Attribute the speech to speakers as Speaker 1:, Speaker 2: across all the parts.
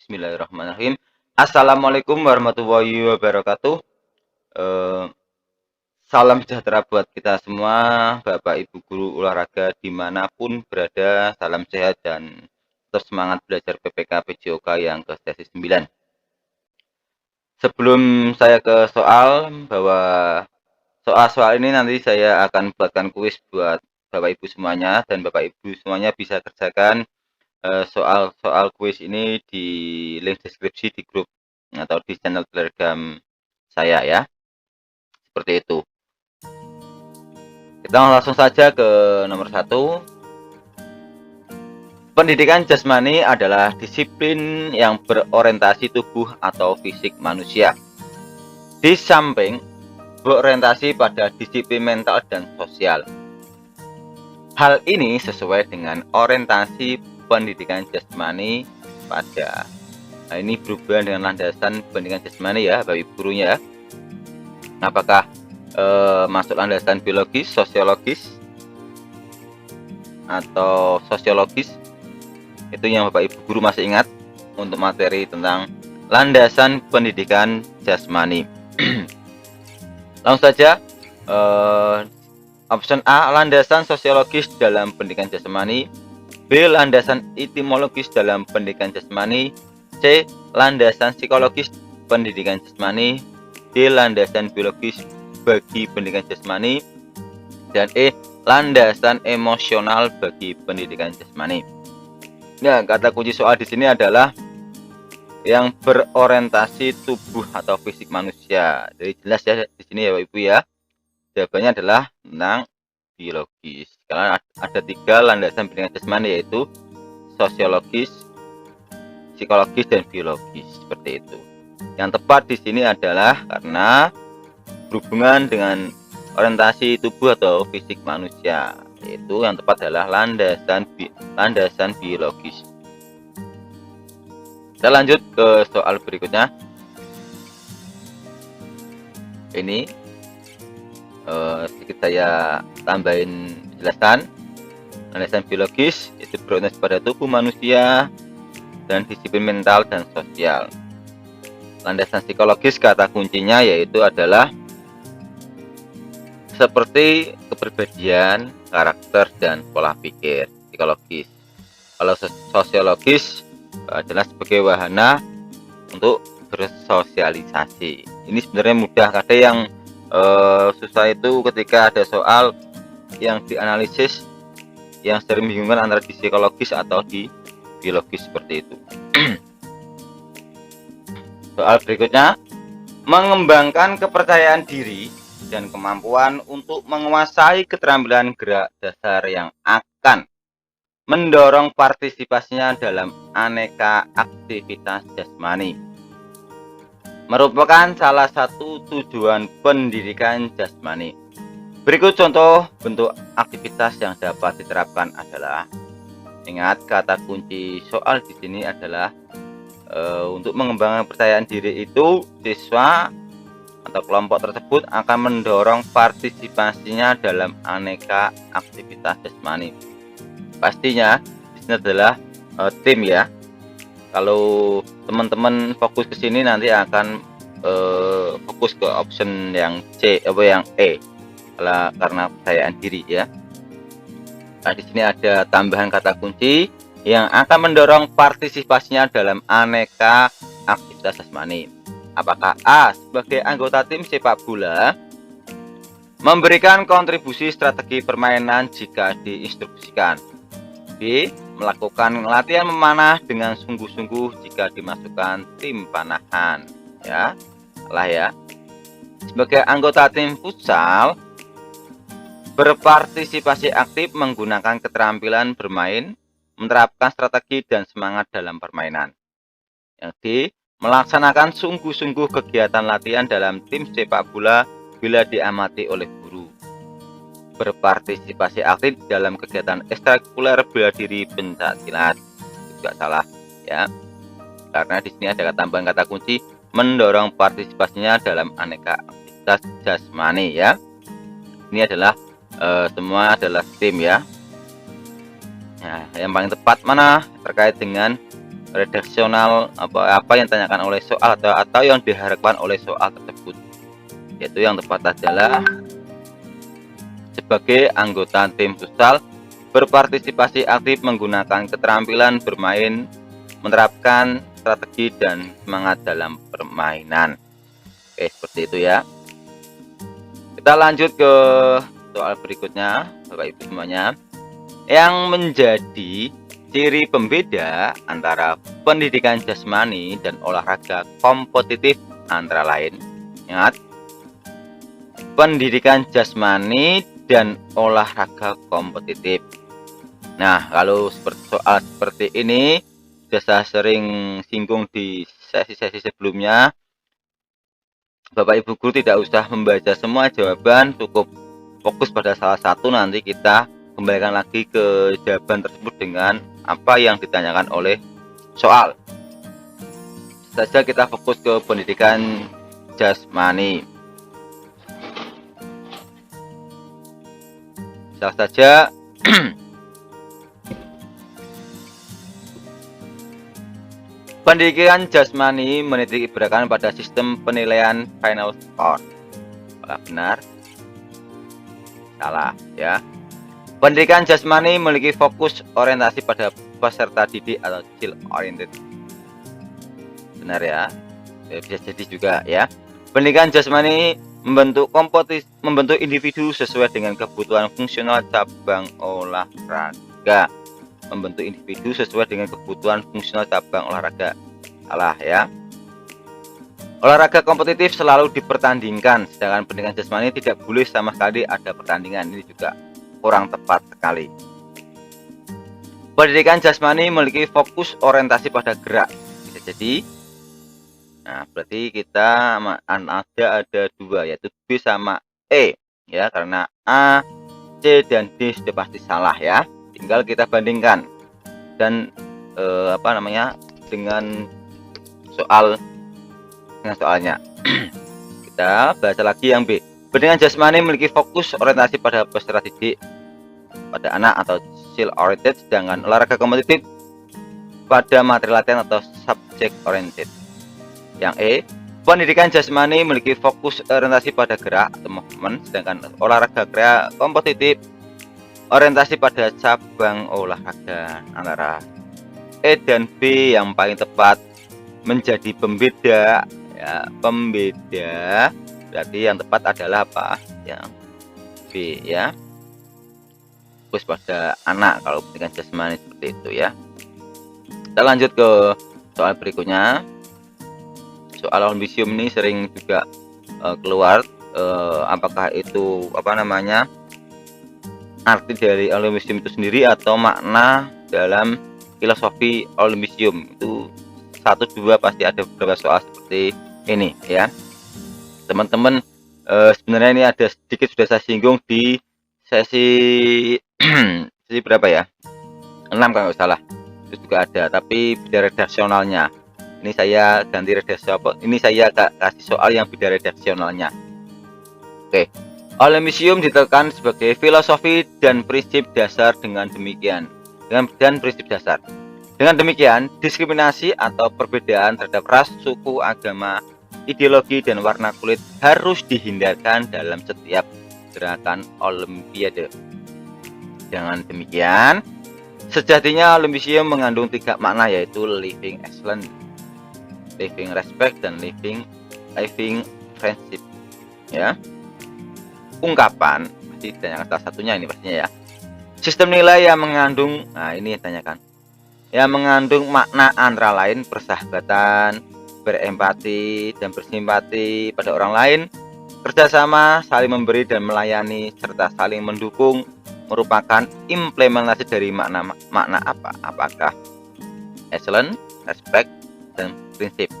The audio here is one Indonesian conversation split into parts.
Speaker 1: Bismillahirrahmanirrahim. Assalamualaikum warahmatullahi wabarakatuh. Eh, Salam sejahtera buat kita semua, Bapak Ibu guru olahraga dimanapun berada. Salam sehat dan terus semangat belajar PPK PJOK yang ke sesi 9. Sebelum saya ke soal, bahwa soal-soal ini nanti saya akan buatkan kuis buat Bapak Ibu semuanya, dan Bapak Ibu semuanya bisa kerjakan soal-soal kuis ini di link deskripsi di grup atau di channel Telegram saya ya. Seperti itu. Kita langsung saja ke nomor 1. Pendidikan jasmani adalah disiplin yang berorientasi tubuh atau fisik manusia. Di samping berorientasi pada disiplin mental dan sosial. Hal ini sesuai dengan orientasi pendidikan jasmani pada ini berhubungan dengan landasan pendidikan jasmani ya, Bapak Ibu gurunya. Apakah masuk landasan biologis, sosiologis, atau sosiologis? Itu yang Bapak Ibu guru masih ingat untuk materi tentang landasan pendidikan jasmani. Langsung saja, option A, landasan sosiologis dalam pendidikan jasmani. B, landasan etimologis dalam pendidikan jasmani. C, landasan psikologis pendidikan jasmani. D, landasan biologis bagi pendidikan jasmani. Dan E, landasan emosional bagi pendidikan jasmani. Nah, kata kunci soal di sini adalah yang berorientasi tubuh atau fisik manusia. Jadi jelas ya di sini ya Bapak Ibu ya. Jawabannya adalah tentang biologis. Karena ada 3 landasan pendidikan jasmani, yaitu sosiologis, psikologis, dan biologis. Seperti itu. Yang tepat di sini adalah karena berhubungan dengan orientasi tubuh atau fisik manusia. Yaitu yang tepat adalah landasan biologis. Kita lanjut ke soal berikutnya. Ini sedikit saya tambahin penjelasan. Landasan biologis itu berorientasi pada tubuh manusia dan disiplin mental dan sosial. Landasan psikologis kata kuncinya yaitu adalah seperti kepribadian, karakter, dan pola pikir psikologis. Kalau sosiologis adalah sebagai wahana untuk bersosialisasi. Ini sebenarnya mudah. Kadang yang susah itu ketika ada soal yang dianalisis yang sering membingungkan antara di psikologis atau di biologis seperti itu. Soal berikutnya, mengembangkan kepercayaan diri dan kemampuan untuk menguasai keterampilan gerak dasar yang akan mendorong partisipasinya dalam aneka aktivitas jasmani. Merupakan salah satu tujuan pendidikan jasmani. Berikut contoh bentuk aktivitas yang dapat diterapkan adalah, ingat kata kunci soal di sini adalah untuk mengembangkan kepercayaan diri itu siswa atau kelompok tersebut akan mendorong partisipasinya dalam aneka aktivitas jasmani. Pastinya di sini adalah tim ya. Kalau teman-teman fokus ke sini nanti akan fokus ke option yang C atau yang E karena kepercayaan diri ya. Nah, di sini ada tambahan kata kunci yang akan mendorong partisipasinya dalam aneka aktivitas jasmani. Apakah A, sebagai anggota tim sepak bola memberikan kontribusi strategi permainan jika diinstruksikan. B, melakukan latihan memanah dengan sungguh-sungguh jika dimasukkan tim panahan. Ya, salah ya. Sebagai anggota tim futsal berpartisipasi aktif menggunakan keterampilan bermain, menerapkan strategi dan semangat dalam permainan. Yang D, melaksanakan sungguh-sungguh kegiatan latihan dalam tim sepak bola bila diamati oleh guru. Berpartisipasi aktif dalam kegiatan ekstrakurikuler bela diri pencak silat. Juga salah ya. Karena di sini ada tambahan kata kunci mendorong partisipasinya dalam aneka aktivitas jasmani ya. Ini adalah semua adalah tim ya. Nah, yang paling tepat mana terkait dengan redaksional apa yang ditanyakan oleh soal atau yang diharapkan oleh soal tersebut. Yaitu yang tepat adalah sebagai anggota tim futsal berpartisipasi aktif menggunakan keterampilan bermain, menerapkan strategi dan semangat dalam permainan. Oke, seperti itu ya. Kita lanjut ke soal berikutnya, Bapak Ibu semuanya. Yang menjadi ciri pembeda antara pendidikan jasmani dan olahraga kompetitif antara lain. Ingat, pendidikan jasmani dan olahraga kompetitif. Nah, kalau soal seperti ini sudah saya sering singgung di sesi-sesi sebelumnya. Bapak Ibu guru tidak usah membaca semua jawaban, cukup fokus pada salah satu, nanti kita kembalikan lagi ke jawaban tersebut dengan apa yang ditanyakan oleh soal. Saja kita fokus ke pendidikan jasmani. Salah saja pendidikan jasmani menitik beratkan pada sistem penilaian final score. Apakah benar? Salah ya. Pendidikan jasmani memiliki fokus orientasi pada peserta didik atau child oriented. Benar ya. Bisa jadi juga ya. Pendidikan jasmani membentuk individu sesuai dengan kebutuhan fungsional cabang olahraga. Membentuk individu sesuai dengan kebutuhan fungsional cabang olahraga. Salah ya. Olahraga kompetitif selalu dipertandingkan, sedangkan pendidikan jasmani tidak boleh sama sekali ada pertandingan. Ini juga kurang tepat sekali. Pendidikan jasmani memiliki fokus orientasi pada gerak. Bisa jadi. Nah, berarti kita ada dua, yaitu B sama E ya, karena A, C dan D sudah pasti salah ya. Tinggal kita bandingkan dan dengan soalnya. Kita baca lagi yang B. Pendidikan jasmani memiliki fokus orientasi pada peserta didik, pada anak atau child oriented, sedangkan olahraga kompetitif pada materi latihan atau subject oriented. Yang E, pendidikan jasmani memiliki fokus orientasi pada gerak atau movement, sedangkan olahraga gerak kompetitif orientasi pada cabang olahraga. Antara E dan B yang paling tepat menjadi pembeda ya, pembeda. Berarti yang tepat adalah apa? Yang B ya. Fokus pada anak kalau pendidikan jasmani seperti itu ya. Kita lanjut ke soal berikutnya. Soal olimpium ini sering juga keluar, apakah itu arti dari olimpium itu sendiri atau makna dalam filosofi olimpium. Itu 1-2 pasti ada beberapa soal seperti ini ya teman-teman. Sebenarnya ini ada sedikit sudah saya singgung di sesi sesi berapa ya, 6 kalau nggak salah, itu juga ada, tapi beda redaksionalnya. Ini saya ganti redaksional, ini saya kasih soal yang beda redaksionalnya. Oke, olimpium ditekan sebagai filosofi dan prinsip dasar dengan prinsip dasar. Dengan demikian, diskriminasi atau perbedaan terhadap ras, suku, agama, ideologi, dan warna kulit harus dihindarkan dalam setiap gerakan olimpiade. Dengan demikian, sejatinya olimpium mengandung 3 makna, yaitu living excellence, living respect, dan living friendship ya. Ungkapan pasti ditanyakan salah satunya ini pastinya ya. Sistem nilai yang mengandung, nah ini tanyakan, yang mengandung makna antara lain persahabatan, berempati dan bersimpati pada orang lain, kerjasama, saling memberi dan melayani, serta saling mendukung, merupakan implementasi dari makna apa? Apakah excellent, respect, dan prinsip?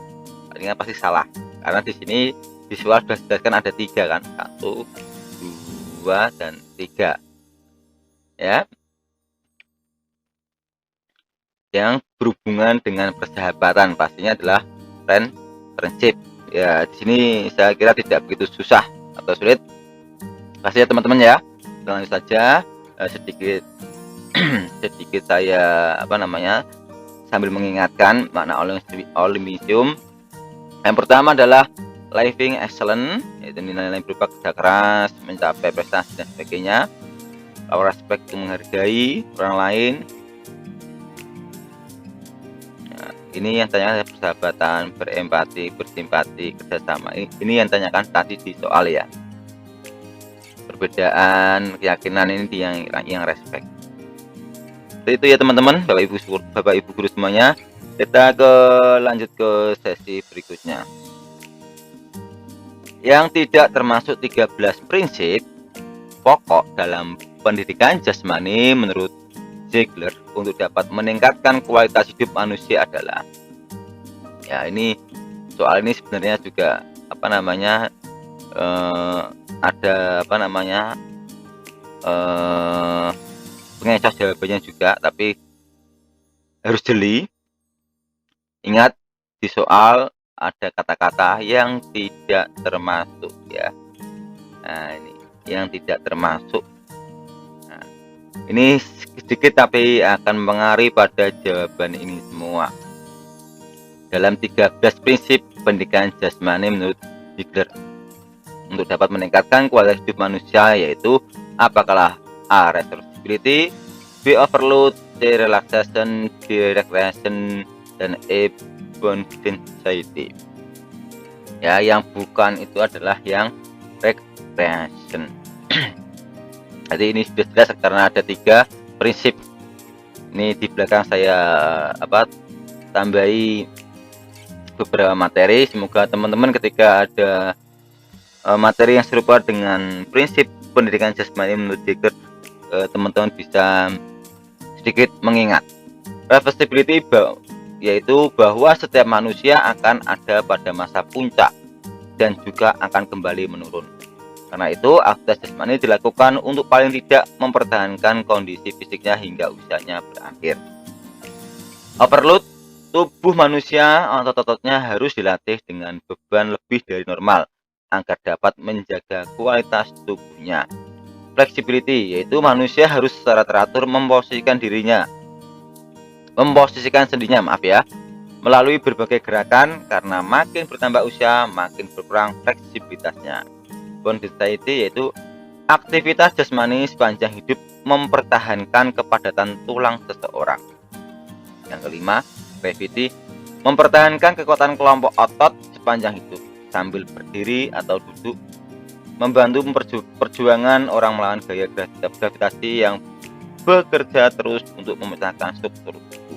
Speaker 1: Ini pasti salah, karena di sini di soal sudah dijelaskan ada 3 kan, 1, 2, dan 3 ya, yang berhubungan dengan persahabatan pastinya adalah friendship ya. Di sini saya kira tidak begitu susah atau sulit pastinya teman-teman ya. Langsung saja sedikit saya sambil mengingatkan makna Olimisium. Yang pertama adalah living excellent, yaitu nilai-nilai berupa kerja keras, mencapai prestasi dan sebagainya. Our respect, menghargai orang lain. Nah, ini yang tanyakan persahabatan, berempati, bersimpati, kerjasama. Ini yang tanyakan tadi di soal ya. Perbedaan keyakinan ini yang respect. Itu ya teman-teman, Bapak Ibu guru semuanya. Kita lanjut ke sesi berikutnya. Yang tidak termasuk 13 prinsip pokok dalam pendidikan jasmani menurut Ziegler untuk dapat meningkatkan kualitas hidup manusia adalah, ya ini soal ini sebenarnya juga ada pengecoh jawabannya juga, tapi harus jeli. Ingat, di soal ada kata-kata yang tidak termasuk ya. Nah, ini yang tidak termasuk. Nah, ini sedikit tapi akan mengaruhi pada jawaban ini semua. Dalam 13 prinsip pendidikan jasmani menurut Ziegler untuk dapat meningkatkan kualitas hidup manusia, yaitu apakah A. Responsibility, B. Overload, C. Relaxation, D. Recreation, dan E. Bonfidentiality. Ya, yang bukan itu adalah yang recreation. Jadi ini sudah jelas karena ada 3 prinsip. Ini di belakang saya tambahi beberapa materi. Semoga teman-teman ketika ada materi yang serupa dengan prinsip pendidikan jasmani menurut Ziegler, teman-teman bisa sedikit mengingat. Reversibility yaitu bahwa setiap manusia akan ada pada masa puncak dan juga akan kembali menurun. Karena itu, aktivitas jasmani dilakukan untuk paling tidak mempertahankan kondisi fisiknya hingga usianya berakhir. Overload, tubuh manusia atau ototnya harus dilatih dengan beban lebih dari normal agar dapat menjaga kualitas tubuhnya. Flexibility, yaitu manusia harus secara teratur memposisikan sendinya melalui berbagai gerakan, karena makin bertambah usia makin berkurang fleksibilitasnya. Bonfidentiality, yaitu aktivitas jasmani sepanjang hidup mempertahankan kepadatan tulang seseorang. Yang kelima, gravity, mempertahankan kekuatan kelompok otot sepanjang hidup sambil berdiri atau duduk, membantu perjuangan orang melawan gaya gravitasi yang bekerja terus untuk memecahkan struktur tubuh.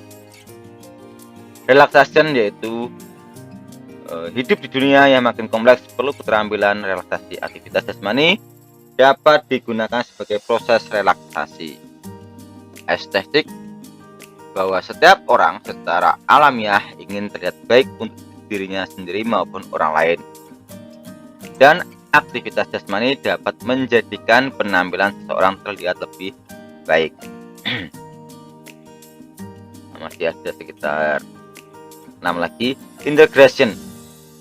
Speaker 1: Relaxation, yaitu hidup di dunia yang makin kompleks perlu keterampilan relaksasi. Aktivitas jasmani dapat digunakan sebagai proses relaksasi. Estetik, bahwa setiap orang secara alamiah ingin terlihat baik untuk dirinya sendiri maupun orang lain. Dan aktivitas jasmani dapat menjadikan penampilan seseorang terlihat lebih baik. Masih ada sekitar 6 lagi. Integration,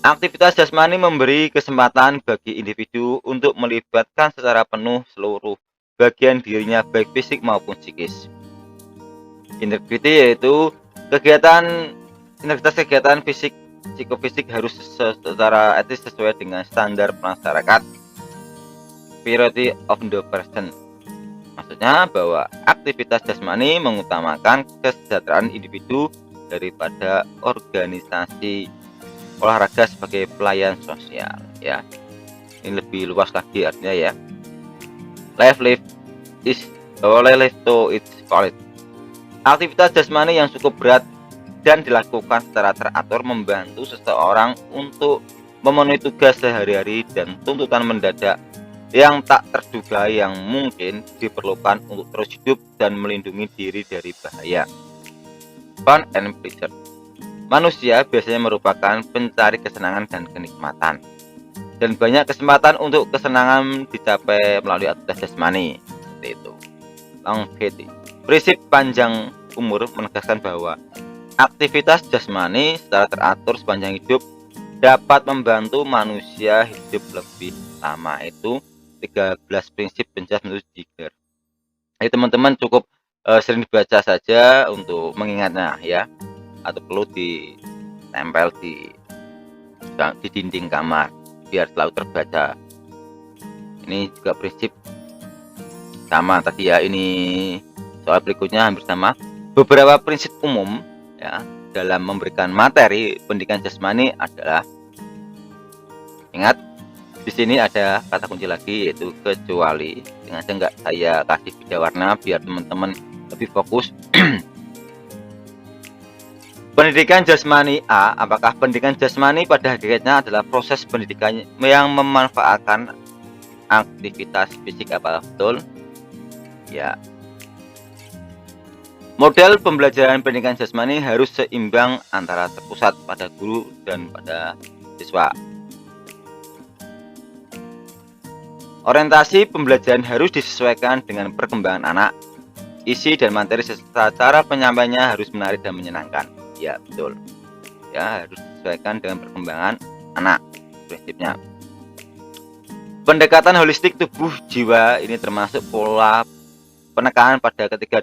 Speaker 1: aktivitas jasmani memberi kesempatan bagi individu untuk melibatkan secara penuh seluruh bagian dirinya, baik fisik maupun psikis. Integrity, yaitu integritas kegiatan psikofisik harus secara etis sesuai dengan standar masyarakat. Purity of the person, maksudnya bahwa aktivitas jasmani mengutamakan kesejahteraan individu daripada organisasi olahraga sebagai pelayan sosial ya. Ini lebih luas lagi artinya ya. Live to its valid, aktivitas jasmani yang cukup berat dan dilakukan secara teratur membantu seseorang untuk memenuhi tugas sehari-hari dan tuntutan mendadak yang tak terduga yang mungkin diperlukan untuk terus hidup dan melindungi diri dari bahaya. Fun and pleasure, manusia biasanya merupakan pencari kesenangan dan kenikmatan, dan banyak kesempatan untuk kesenangan dicapai melalui aktivitas jasmani. Seperti itu. Longevity, prinsip panjang umur menegaskan bahwa aktivitas jasmani secara teratur sepanjang hidup dapat membantu manusia hidup lebih lama. Itu 13 prinsip penjelas menurut Ziegler. Jadi teman-teman cukup sering dibaca saja untuk mengingatnya ya. atau perlu ditempel di dinding kamar biar selalu terbaca. Ini juga prinsip sama tadi ya, ini soal berikutnya hampir sama. Beberapa prinsip umum ya dalam memberikan materi pendidikan jasmani adalah, ingat di sini ada kata kunci lagi yaitu kecuali. Sengaja nggak saya kasih beda warna biar teman-teman lebih fokus. Pendidikan jasmani A, apakah pendidikan jasmani pada hakikatnya adalah proses pendidikan yang memanfaatkan aktivitas fisik, apa betul? Ya. Model pembelajaran pendidikan jasmani harus seimbang antara terpusat pada guru dan pada siswa. Orientasi pembelajaran harus disesuaikan dengan perkembangan anak. Isi dan materi serta cara penyampaiannya harus menarik dan menyenangkan. Ya, betul. Ya, harus disesuaikan dengan perkembangan anak prinsipnya. Pendekatan holistik tubuh jiwa ini termasuk pola penekanan pada ketiga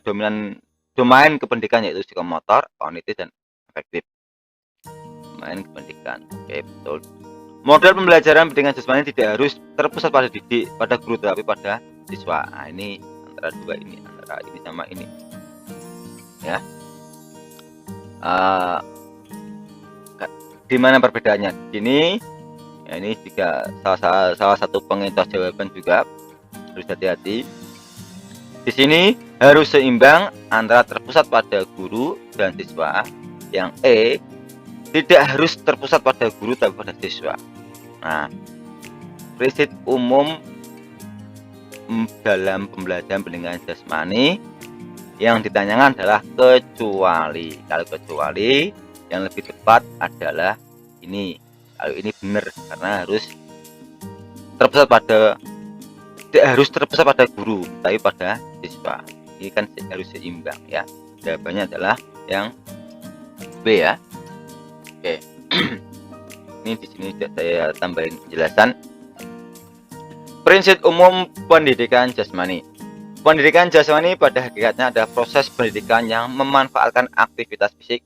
Speaker 1: domain kependidikan yaitu psikomotor, kognitif, dan afektif. Domain kependidikan. Oke, betul. Model pembelajaran pendidikan jasmani tidak harus terpusat pada didik, pada guru, tapi pada siswa. Nah, ini antara dua ini, antara ini sama ini. Ya. Di mana perbedaannya? Ini, ya ini juga salah satu pengintas jawaban juga, harus hati-hati. Di sini harus seimbang antara terpusat pada guru dan siswa. Yang E tidak harus terpusat pada guru tapi pada siswa. Nah, prinsip umum dalam pembelajaran pendidikan jasmani yang ditanyakan adalah kecuali. Kalau kecuali yang lebih tepat adalah ini. Kalau ini benar karena harus terpusat pada, tidak harus terpusat pada guru tapi pada siswa. Ini kan harus seimbang ya. Jawabannya adalah yang B ya. Oke. Ini di sini saya tambahin penjelasan. Prinsip umum pendidikan jasmani. Pendidikan jasmani pada hakikatnya adalah proses pendidikan yang memanfaatkan aktivitas fisik.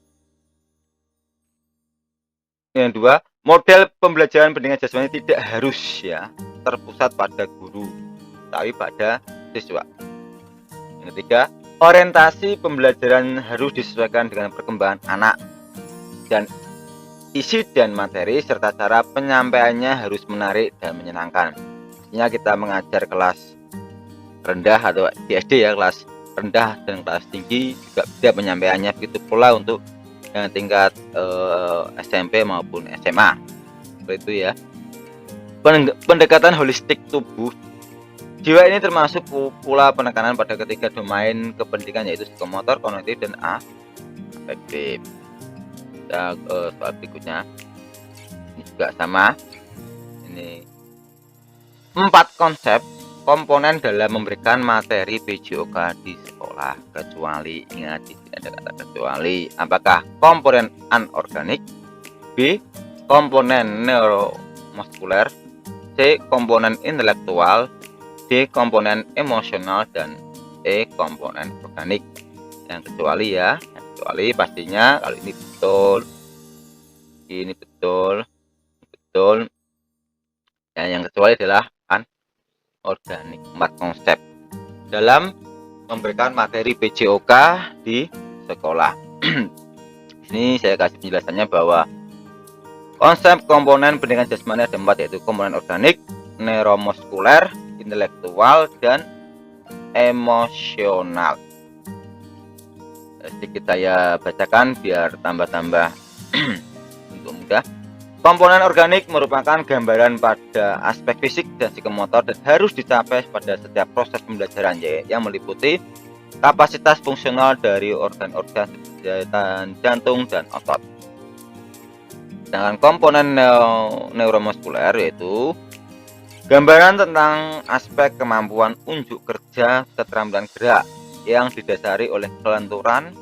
Speaker 1: Yang kedua, model pembelajaran pendidikan jasmani tidak harus ya terpusat pada guru tapi pada siswa. Yang ketiga, orientasi pembelajaran harus disesuaikan dengan perkembangan anak dan isi dan materi serta cara penyampaiannya harus menarik dan menyenangkan. Pastinya kita mengajar kelas rendah atau di SD ya, kelas rendah dan kelas tinggi juga beda penyampaiannya, begitu pula untuk yang tingkat SMP maupun SMA. Seperti itu ya. Pendekatan holistik tubuh jiwa ini termasuk pula penekanan pada ketiga domain kependidikan yaitu psikomotor, kognitif, dan afektif. Dan soal berikutnya ini juga sama. Ini 4 konsep komponen dalam memberikan materi PJOK di sekolah. Kecuali, ingat di sini ada kata kecuali. Apakah komponen anorganik, B komponen neuromuskuler, C komponen intelektual, D komponen emosional, dan E komponen organik. Yang kecuali ya, yang kecuali pastinya kalau ini betul, ini betul, betul. Dan yang kecuali adalah anorganik. 4 konsep dalam memberikan materi PJOK di sekolah. Ini saya kasih penjelasannya bahwa konsep komponen pendidikan jasmani ada 4 yaitu komponen organik, neuromuskuler, intelektual, dan emosional. Sedikit saya bacakan biar tambah-tambah untuk mudah. Komponen organik merupakan gambaran pada aspek fisik dan psikomotor dan harus dicapai pada setiap proses pembelajaran yang meliputi kapasitas fungsional dari organ-organ seperti jantung dan otot. Sedangkan komponen neuromuskuler yaitu gambaran tentang aspek kemampuan unjuk kerja, keterampilan gerak yang didasari oleh kelenturan,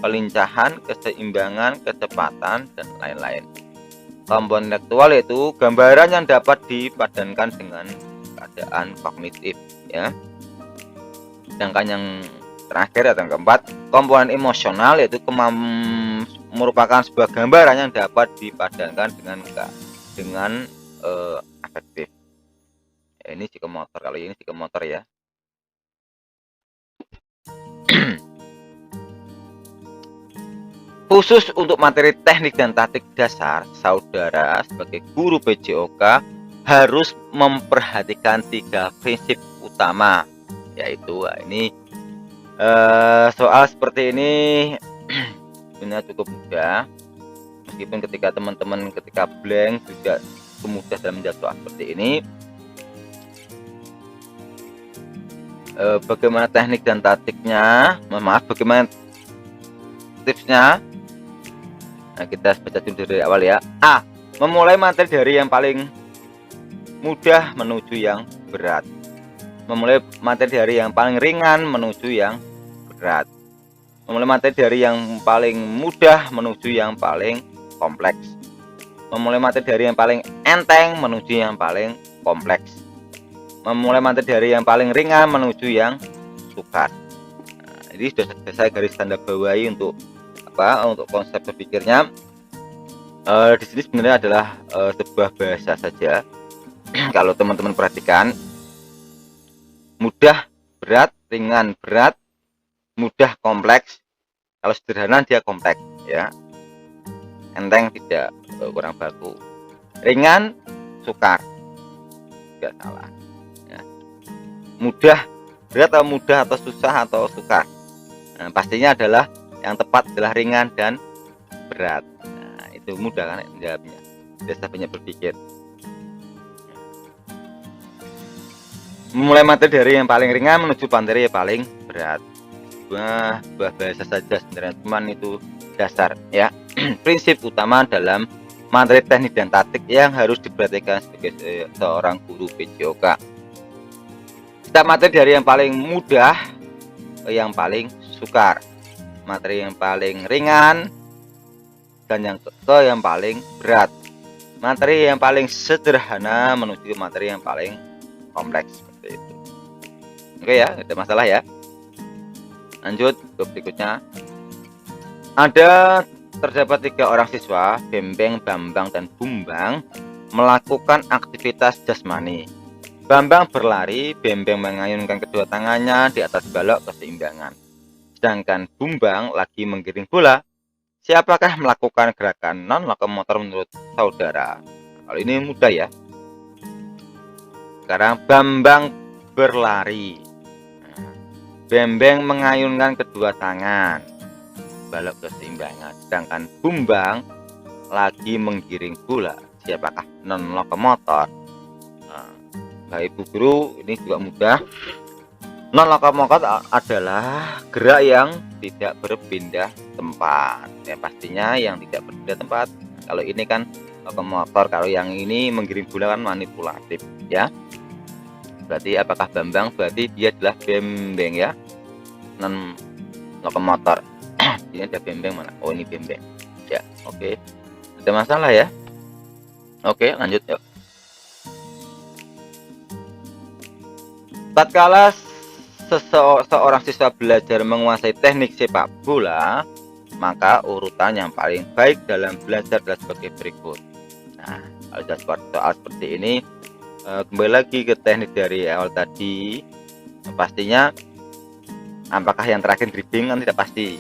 Speaker 1: kelincahan, keseimbangan, kecepatan, dan lain-lain. Komponen intelektual yaitu gambaran yang dapat dipadankan dengan keadaan kognitif ya. Sedangkan yang terakhir atau yang keempat, komponen emosional yaitu merupakan sebuah gambaran yang dapat dipadankan dengan efektif. Ya, ini psikomotor, kalau ini psikomotor ya. Khusus untuk materi teknik dan taktik dasar, saudara sebagai guru PJOK harus memperhatikan 3 prinsip utama, yaitu ini soal seperti ini sebenarnya cukup mudah, meskipun ketika teman-teman ketika blank juga mudah dalam menjawab soal seperti ini. Bagaimana teknik dan taktiknya, bagaimana tipsnya. Nah, kita baca dulu dari awal ya. A. Memulai materi dari yang paling mudah menuju yang berat. Memulai materi dari yang paling ringan menuju yang berat. Memulai materi dari yang paling mudah menuju yang paling kompleks. Memulai materi dari yang paling enteng menuju yang paling kompleks. Memulai materi dari yang paling ringan menuju yang sukar. Nah, ini sudah saya garis tanda bawahi untuk untuk konsep berpikirnya. Di sini sebenarnya adalah sebuah bahasa saja. Kalau teman-teman perhatikan, mudah berat, ringan berat, mudah kompleks. Kalau sederhana dia kompleks ya, enteng tidak, kurang baku. Ringan sukar, tidak salah ya. Mudah berat atau mudah atau susah atau sukar, nah, pastinya adalah yang tepat adalah ringan dan berat. Nah, itu mudah kan jawabnya. Saya banyak berpikir. Memulai materi dari yang paling ringan menuju materi yang paling berat. Buah bahasa saja sebenarnya, cuman itu dasar ya. Prinsip utama dalam materi teknik dan taktik yang harus diperhatikan sebagai seorang guru PJOK. Kita materi dari yang paling mudah ke yang paling sukar, materi yang paling ringan dan yang paling berat, materi yang paling sederhana menuju materi yang paling kompleks, seperti itu. Oke ya, ada masalah ya. Lanjut ke berikutnya. Terdapat 3 orang siswa, Bembeng, Bambang, dan Bumbang, melakukan aktivitas jasmani. Bambang berlari, Bembeng mengayunkan kedua tangannya di atas balok keseimbangan. Sedangkan Bumbang lagi menggiring bola. Siapakah melakukan gerakan non lokomotor menurut saudara? Kalau ini mudah ya. Sekarang Bambang berlari, Bembeng mengayunkan kedua tangan, balok keseimbangan. Sedangkan Bumbang lagi menggiring bola. Siapakah non lokomotor? Nah, Ibu Guru, ini juga mudah. Non lokomotor adalah gerak yang tidak berpindah tempat. Ya, pastinya yang tidak berpindah tempat. Kalau ini kan lokomotor, kalau yang ini menggiring bola kan manipulatif ya. Berarti apakah Bambang? Berarti dia adalah Bembeng ya, non lokomotor. Ini ada Bembeng mana? Oh, ini Bembeng ya. Oke, ada masalah ya. Oke, lanjut yuk. Tatkala seorang siswa belajar menguasai teknik sepak bola, maka urutan yang paling baik dalam belajar adalah sebagai berikut. Nah, kalau soal seperti ini, kembali lagi ke teknik dari awal tadi, pastinya apakah yang terakhir dribbling kan tidak pasti.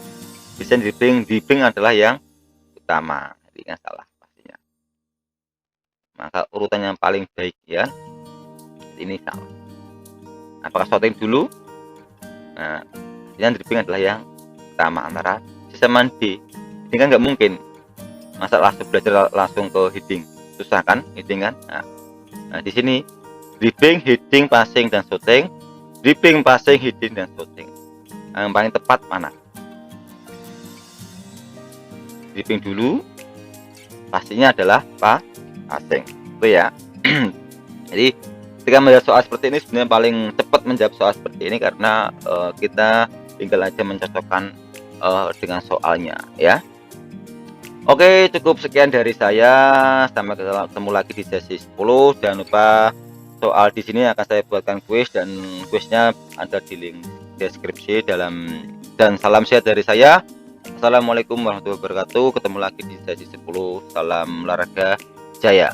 Speaker 1: Bisa dribbling adalah yang utama, jadi nggak salah pastinya. Maka urutan yang paling baik ya, ini salah. Apakah shooting dulu? Nah, yang dribbling adalah yang utama antara C sama D. Ini kan nggak mungkin. Masa langsung belajar langsung ke heading, susah kan heading kan? Nah, di sini dribbling, heading, passing, dan shooting. Dribbling, passing, heading, dan shooting. Yang paling tepat mana? Dribbling dulu, pastinya adalah passing. Itu ya. Jadi ketika menjawab soal seperti ini sebenarnya paling cepat menjawab soal seperti ini karena kita tinggal aja mencocokkan dengan soalnya ya. Oke, cukup sekian dari saya. Sampai ketemu lagi di sesi 10. Jangan lupa soal di sini akan saya buatkan kuis, dan kuisnya ada di link deskripsi dan salam sehat dari saya. Assalamualaikum warahmatullahi wabarakatuh. Ketemu lagi di sesi 10. Salam olahraga jaya.